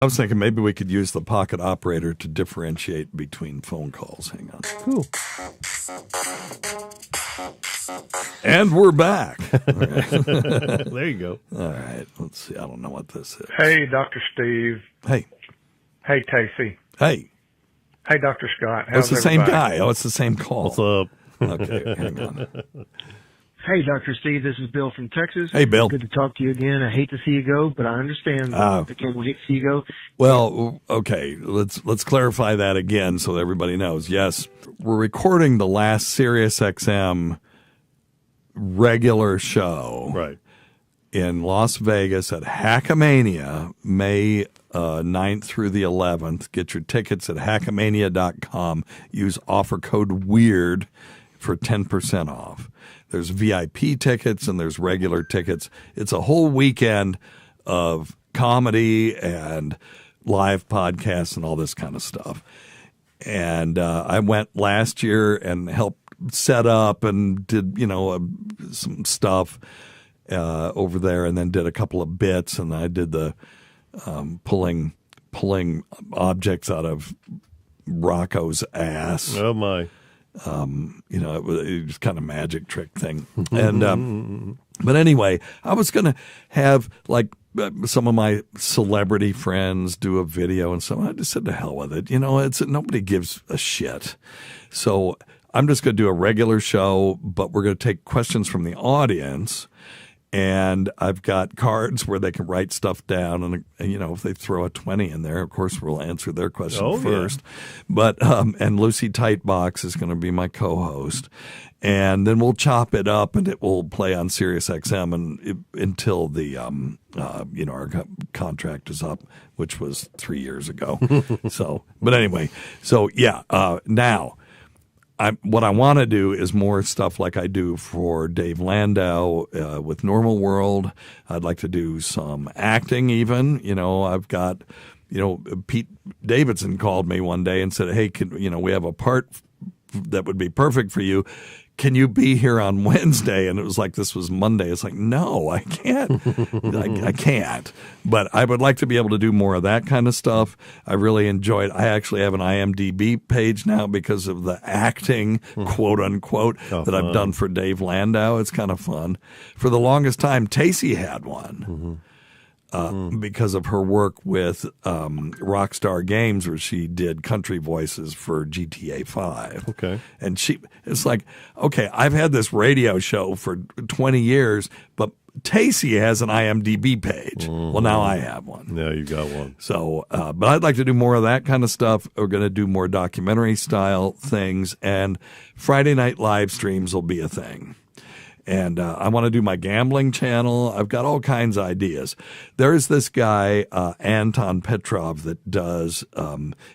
I was thinking maybe we could use the pocket operator to differentiate between phone calls. Hang on. Cool. And we're back. There you go. All right. Let's see. I don't know what this is. Hey, Dr. Steve. Hey. Hey, Casey. Hey. Hey, Dr. Scott. It's the same everybody? guy. Oh, it's the same call. What's up? Okay, hang on. Hey, Dr. Steve, this is Bill from Texas. Hey, Bill. Good to talk to you again. I hate to see you go, but I understand. I can't wait to see you go. Well, okay, let's clarify that again so that everybody knows. Yes, we're recording the last SiriusXM regular show Right. in Las Vegas at Hackamania, May 9th through the 11th. Get your tickets at hackamania.com. Use offer code WEIRD for 10% off. There's VIP tickets and there's regular tickets. It's a whole weekend of comedy and live podcasts and all this kind of stuff. And I went last year and helped set up and did, some stuff over there, and then did a couple of bits, and I did the pulling objects out of Rocco's ass. Oh, my. It was kind of magic trick thing. And but anyway, I was going to have like some of my celebrity friends do a video and so I just said to hell with it. Nobody gives a shit. So I'm just going to do a regular show, but we're going to take questions from the audience. And I've got cards where they can write stuff down. And if they throw a 20 in there, of course, we'll answer their question first. Yeah. But, and Lucy Tightbox is going to be my co-host. And then we'll chop it up and it will play on SiriusXM until the, our contract is up, which was 3 years ago. But anyway, now. What I want to do is more stuff like I do for Dave Landau with Normal World. I'd like to do some acting even. I've got, Pete Davidson called me one day and said, hey, we have a part that would be perfect for you. Can you be here on Wednesday? And it was like this was Monday. It's like, no, I can't. I can't. But I would like to be able to do more of that kind of stuff. I really enjoyed it. I actually have an IMDb page now because of the acting, quote unquote, that I've done for Dave Landau. It's kind of fun. For the longest time, Tacey had one. Because of her work with Rockstar Games, where she did country voices for GTA 5. Okay. And it's like, okay, I've had this radio show for 20 years, but Tacey has an IMDb page. Well, now I have one. Now you got one. So, but I'd like to do more of that kind of stuff. We're going to do more documentary style things, and Friday night live streams will be a thing. And I want to do my gambling channel. I've got all kinds of ideas. There's this guy, Anton Petrov, that does,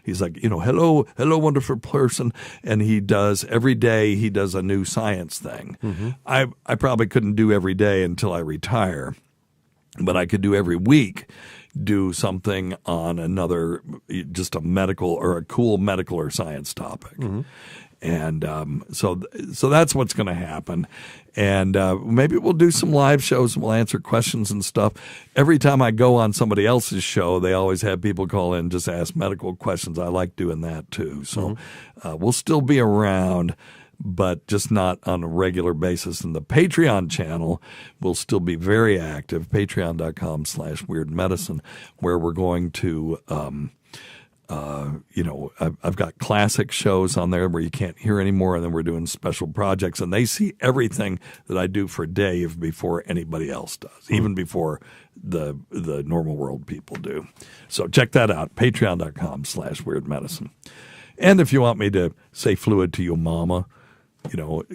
he's like, hello, wonderful person. And he does, every day he does a new science thing. I probably couldn't do every day until I retire, but I could do every week, do something on another, just a medical or a cool medical or science topic. And so that's what's going to happen. And maybe we'll do some live shows and we'll answer questions and stuff. Every time I go on somebody else's show, they always have people call in and just ask medical questions. I like doing that too. So we'll still be around, but just not on a regular basis. And the Patreon channel will still be very active, patreon.com/weirdmedicine, where we're going to I've got classic shows on there where you can't hear anymore, and then we're doing special projects, and they see everything that I do for Dave before anybody else does, even before the Normal World people do. So check that out, patreon.com/weirdmedicine. And if you want me to say fluid to your mama,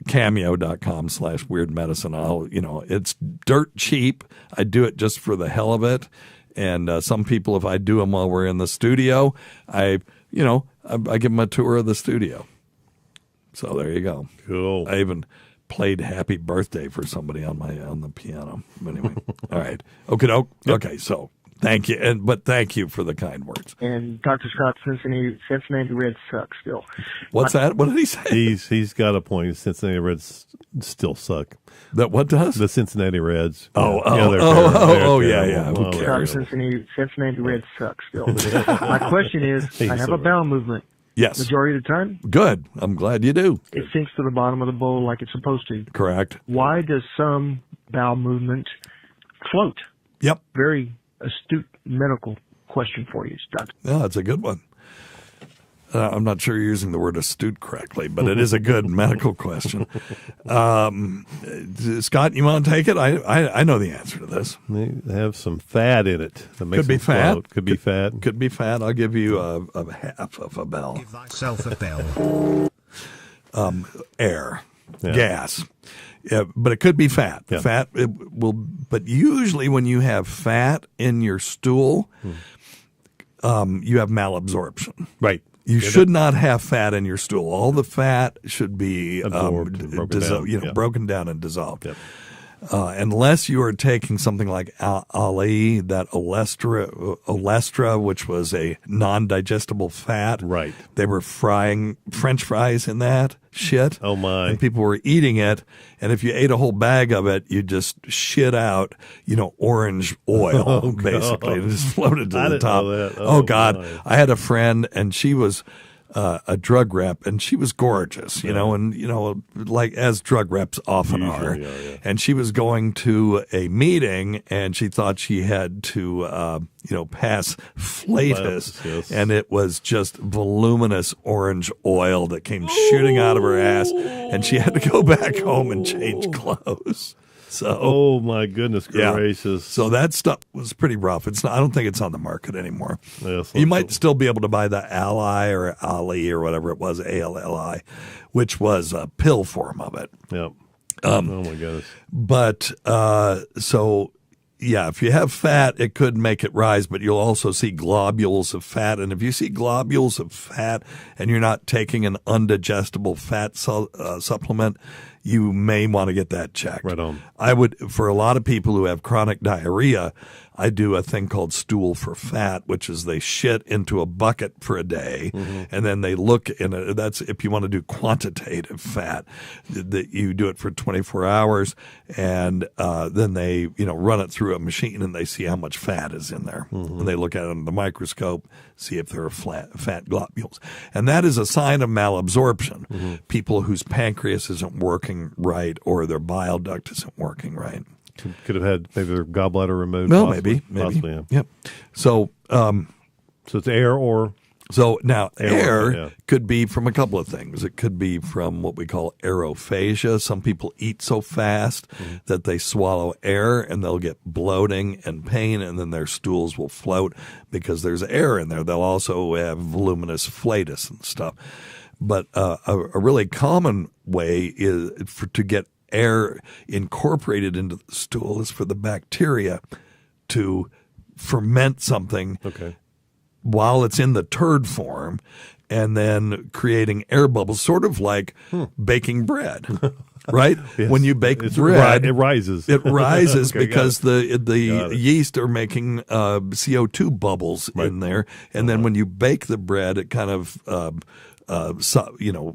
cameo.com/weirdmedicine. It's dirt cheap. I do it just for the hell of it. And some people, if I do them while we're in the studio, I give them a tour of the studio. So there you go. Cool. I even played Happy Birthday for somebody on the piano. But anyway, all right. Okay, so Thank you, but thank you for the kind words. And Dr. Scott, Cincinnati Reds suck still. What's that? What did he say? He's got a point. Cincinnati Reds still suck. That what does? The Cincinnati Reds. Oh, they're terrible. yeah. Who Well, cares? Cincinnati Reds suck still. My question is, I have a bowel movement. Yes. Majority of the time, Good. I'm glad you do. it sinks to the bottom of the bowl like it's supposed to. Correct. Why does some bowel movement float? Yep. Very astute medical question for you, Doctor. Yeah, that's a good one. I'm not sure you're using the word astute correctly, but it is a good medical question. Scott, you want to take it? I know the answer to this. They have some fat in it. That makes Could be them float. fat. Could be fat. Could be fat. I'll give you a half of a bell. Give thyself a bell. Air, Yeah. gas. Yeah, but it could be fat. Yeah. Fat it will, but usually when you have fat in your stool, you have malabsorption. Right. You should not have fat in your stool. All the fat should be Absorbed and broken down. broken down and dissolved. Yep. Unless you are taking something like Ali, that olestra, which was a non-digestible fat. Right. They were frying French fries in that shit. Oh, my. And people were eating it. And if you ate a whole bag of it, you just shit out, orange oil, basically. And it just floated to I the didn't top. know that. Oh, Oh, God. my. I had a friend, and she was a drug rep, and she was gorgeous, like as drug reps often are. Usually are, yeah. And she was going to a meeting, and she thought she had to, pass flatus, Yes. and it was just voluminous orange oil that came shooting out of her ass, and she had to go back home and change clothes. So, Oh, my goodness yeah. gracious. So that stuff was pretty rough. It's not, I don't think it's on the market anymore. Yes, You might still be able to buy the Ally or Ali or whatever it was, ALLI, which was a pill form of it. Yep. Oh, my goodness. But yeah, if you have fat, it could make it rise, but you'll also see globules of fat. And if you see globules of fat and you're not taking an undigestible fat supplement, you may want to get that checked. Right on. I would, for a lot of people who have chronic diarrhea, I do a thing called stool for fat, which is they shit into a bucket for a day, and then they look in it. That's if you want to do quantitative fat, that you do it for 24 hours, and then they run it through a machine and they see how much fat is in there, and they look at it under the microscope, see if there are fat globules, and that is a sign of malabsorption. People whose pancreas isn't working right or their bile duct isn't working right. Could have had maybe their gallbladder removed. Well, possibly. maybe. Possibly, yeah. Yep. So, So it's air or now air yeah. could be from a couple of things. It could be from what we call aerophagia. Some people eat so fast that they swallow air and they'll get bloating and pain, and then their stools will float because there's air in there. They'll also have voluminous flatus and stuff. But a really common way is to get air incorporated into the stool is for the bacteria to ferment something while it's in the turd form and then creating air bubbles, sort of like baking bread, right? Yes. When you bake bread, it rises. It rises Okay, because the Got it. yeast are making CO2 bubbles in there, and then when you bake the bread, it kind of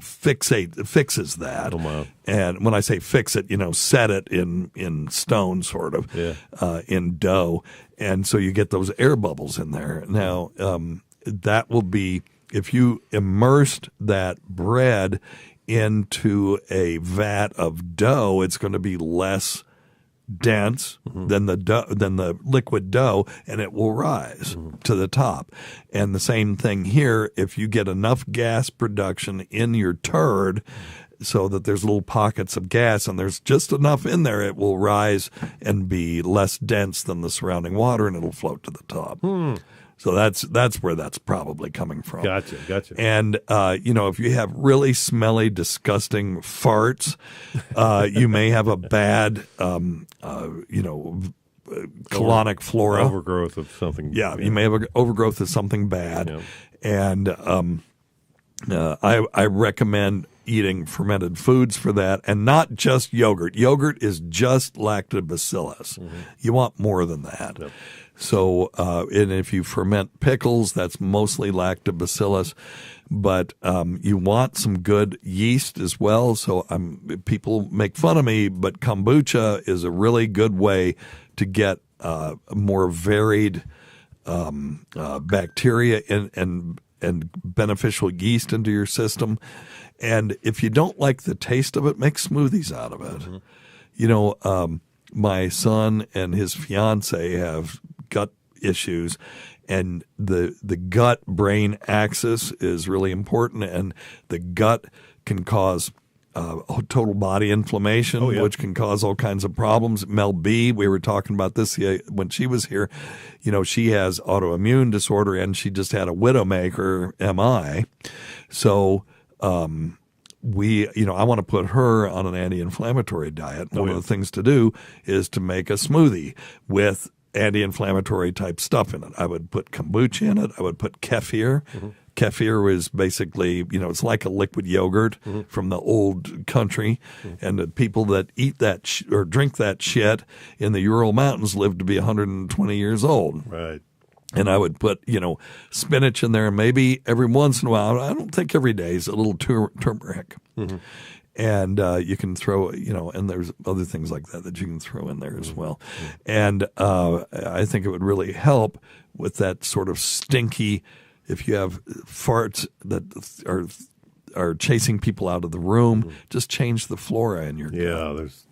fixes that. Oh, wow. And when I say fix it, set it in stone, sort of, in dough, and so you get those air bubbles in there. Now, that will be if you immersed that bread into a vat of dough, it's going to be less dense than the liquid dough, and it will rise to the top. And the same thing here, if you get enough gas production in your turd so that there's little pockets of gas and there's just enough in there, it will rise and be less dense than the surrounding water, and it'll float to the top. So that's where that's probably coming from. Gotcha. And, if you have really smelly, disgusting farts, you may have a bad, colonic flora. Overgrowth of something. Yeah, you may have an overgrowth of something bad. Yeah. And I recommend eating fermented foods for that, and not just yogurt. Yogurt is just lactobacillus. You want more than that. Yep. So, and if you ferment pickles, that's mostly lactobacillus. But you want some good yeast as well. So people make fun of me, but kombucha is a really good way to get more varied bacteria and beneficial yeast into your system. And if you don't like the taste of it, make smoothies out of it. You know, my son and his fiance have gut issues, and the gut-brain axis is really important, and the gut can cause total body inflammation, which can cause all kinds of problems. Mel B, we were talking about this when she was here. You know, she has autoimmune disorder, and she just had a widowmaker, MI. So I want to put her on an anti-inflammatory diet. One of the things to do is to make a smoothie with anti-inflammatory type stuff in it. I would put kombucha in it. I would put kefir. Kefir is basically, it's like a liquid yogurt from the old country. And the people that eat that or drink that shit in the Ural Mountains live to be 120 years old. Right. And I would put, spinach in there, and maybe every once in a while, I don't think every day, is a little turmeric. And you can throw, and there's other things like that you can throw in there as well. And I think it would really help with that sort of stinky, if you have farts that are chasing people out of the room, just change the flora in your gut. Yeah, there's.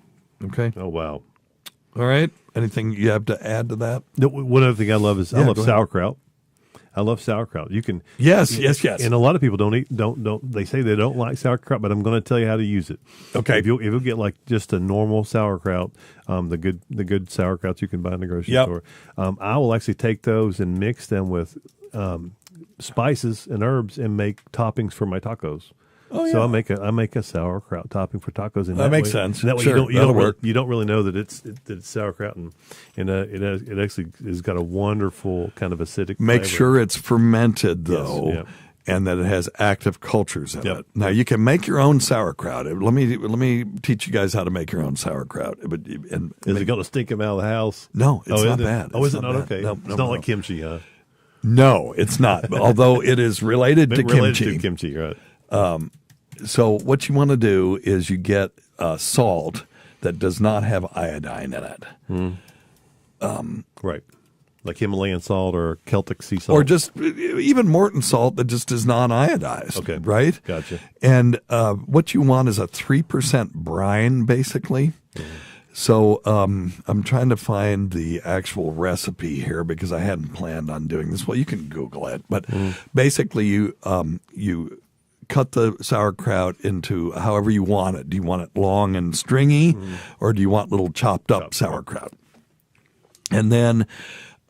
Okay. Oh, wow. All right. Anything you have to add to that? No, one other thing I love is I love sauerkraut. I love sauerkraut. You can yes. And a lot of people don't they say they don't like sauerkraut, but I'm going to tell you how to use it. Okay. If you'll get like just a normal sauerkraut, the good sauerkrauts you can buy in the grocery store. I will actually take those and mix them with spices and herbs and make toppings for my tacos. Oh, yeah. So I make a sauerkraut topping for tacos, and that makes sense. That way sure, you don't really know that it's sauerkraut, and it actually has got a wonderful kind of acidic. Make flavor. sure it's fermented though, Yes, and that it has active cultures in it. Now you can make your own sauerkraut. Let me teach you guys how to make your own sauerkraut. Is it going to stink them out of the house? No, it's not bad. Oh, is it not bad. okay? No, it's not like kimchi, huh? No, it's not. Although it is related to kimchi, right? So what you want to do is you get salt that does not have iodine in it. Right. Like Himalayan salt or Celtic sea salt. Or just even Morton salt that just is non-iodized. Okay. Right? Gotcha. And what you want is a 3% brine, basically. So I'm trying to find the actual recipe here because I hadn't planned on doing this. Well, you can Google it. But basically you cut the sauerkraut into however you want it. Do you want it long and stringy, or do you want little chopped up sauerkraut? And then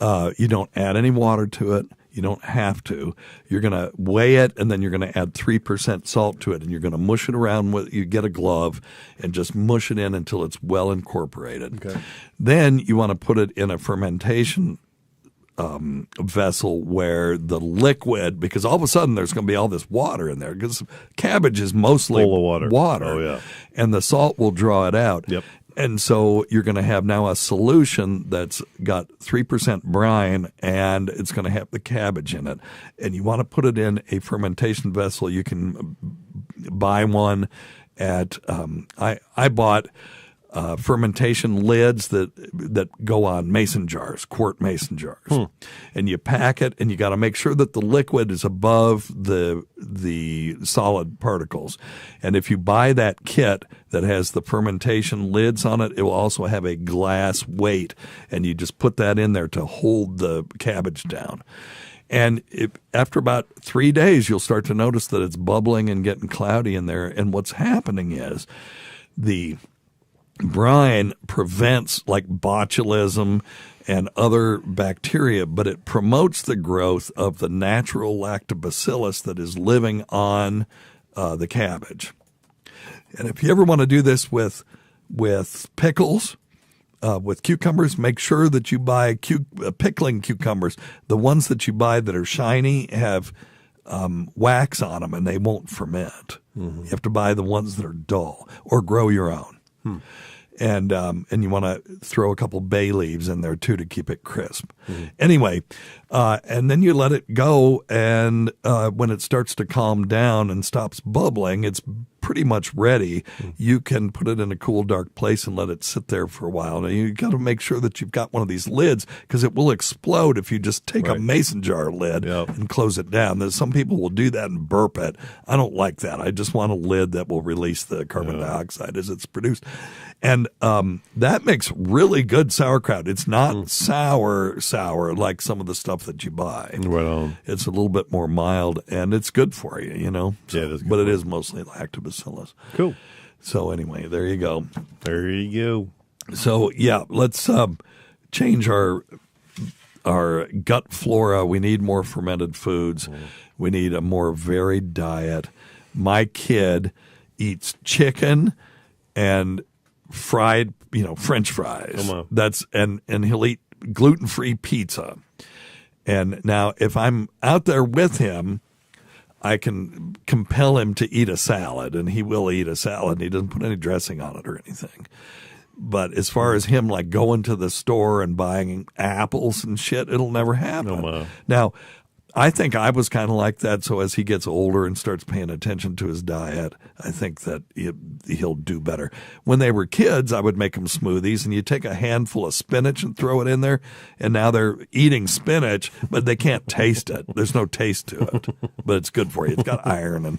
you don't add any water to it. You don't have to. You're going to weigh it, and then you're going to add 3% salt to it, and you're going to mush it around with. You get a glove and just mush it in until it's well incorporated. Okay. Then you want to put it in a fermentation vessel where the liquid, because all of a sudden there's going to be all this water in there because cabbage is mostly full of water. Oh, yeah. And the salt will draw it out. Yep. And so you're going to have now a solution that's got 3% brine, and it's going to have the cabbage in it. And you want to put it in a fermentation vessel. You can buy one at I bought fermentation lids that go on mason jars, quart mason jars. And you pack it, and you got to make sure that the liquid is above the solid particles. And if you buy that kit that has the fermentation lids on it, it will also have a glass weight, and you just put that in there to hold the cabbage down. And after about 3 days, you'll start to notice that it's bubbling and getting cloudy in there. And what's happening is the brine prevents like botulism and other bacteria, but it promotes the growth of the natural lactobacillus that is living on the cabbage. And if you ever want to do this with pickles, with cucumbers, make sure that you buy pickling cucumbers. The ones that you buy that are shiny have wax on them, and they won't ferment. You have to buy the ones that are dull, or grow your own. And you want to throw a couple bay leaves in there too to keep it crisp. Anyway, and then you let it go, and when it starts to calm down and stops bubbling, it's pretty much ready. You can put it in a cool, dark place and let it sit there for a while. Now you got to make sure that you've got one of these lids, because it will explode if you just take a mason jar lid and close it down. There's some people will do that and burp it. I don't like that. I just want a lid that will release the carbon dioxide as it's produced. And that makes really good sauerkraut. It's not sour like some of the stuff that you buy. Right on. It's a little bit more mild, and it's good for you, you know. Yeah, it is good but it for is mostly lactobacillus. Cool. So anyway, there you go. There you go. So yeah, let's change our gut flora. We need more fermented foods. We need a more varied diet. My kid eats chicken and fried, French fries. And he'll eat gluten-free pizza. And now if I'm out there with him, I can compel him to eat a salad, and he will eat a salad. He doesn't put any dressing on it or anything. But as far as him like going to the store and buying apples and shit, it'll never happen. Now, I think I was kind of like that. So as he gets older and starts paying attention to his diet, I think that he'll do better. When they were kids, I would make them smoothies, and you take a handful of spinach and throw it in there, and now they're eating spinach, but they can't taste it. There's no taste to it, but it's good for you. It's got iron and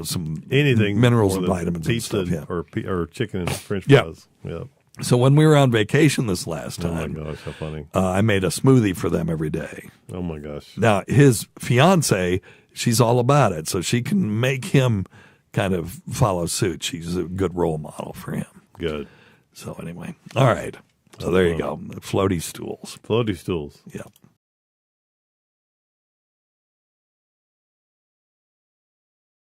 some minerals and vitamins pizza and stuff. Yeah. or chicken and French fries. Yeah. So when we were on vacation this last time, oh my gosh, how funny! I made a smoothie for them every day. Oh my gosh! Now his fiance, she's all about it, so she can make him kind of follow suit. She's a good role model for him. Good. So anyway, all right. So there you go. Floaty stools. Floaty stools. Yeah.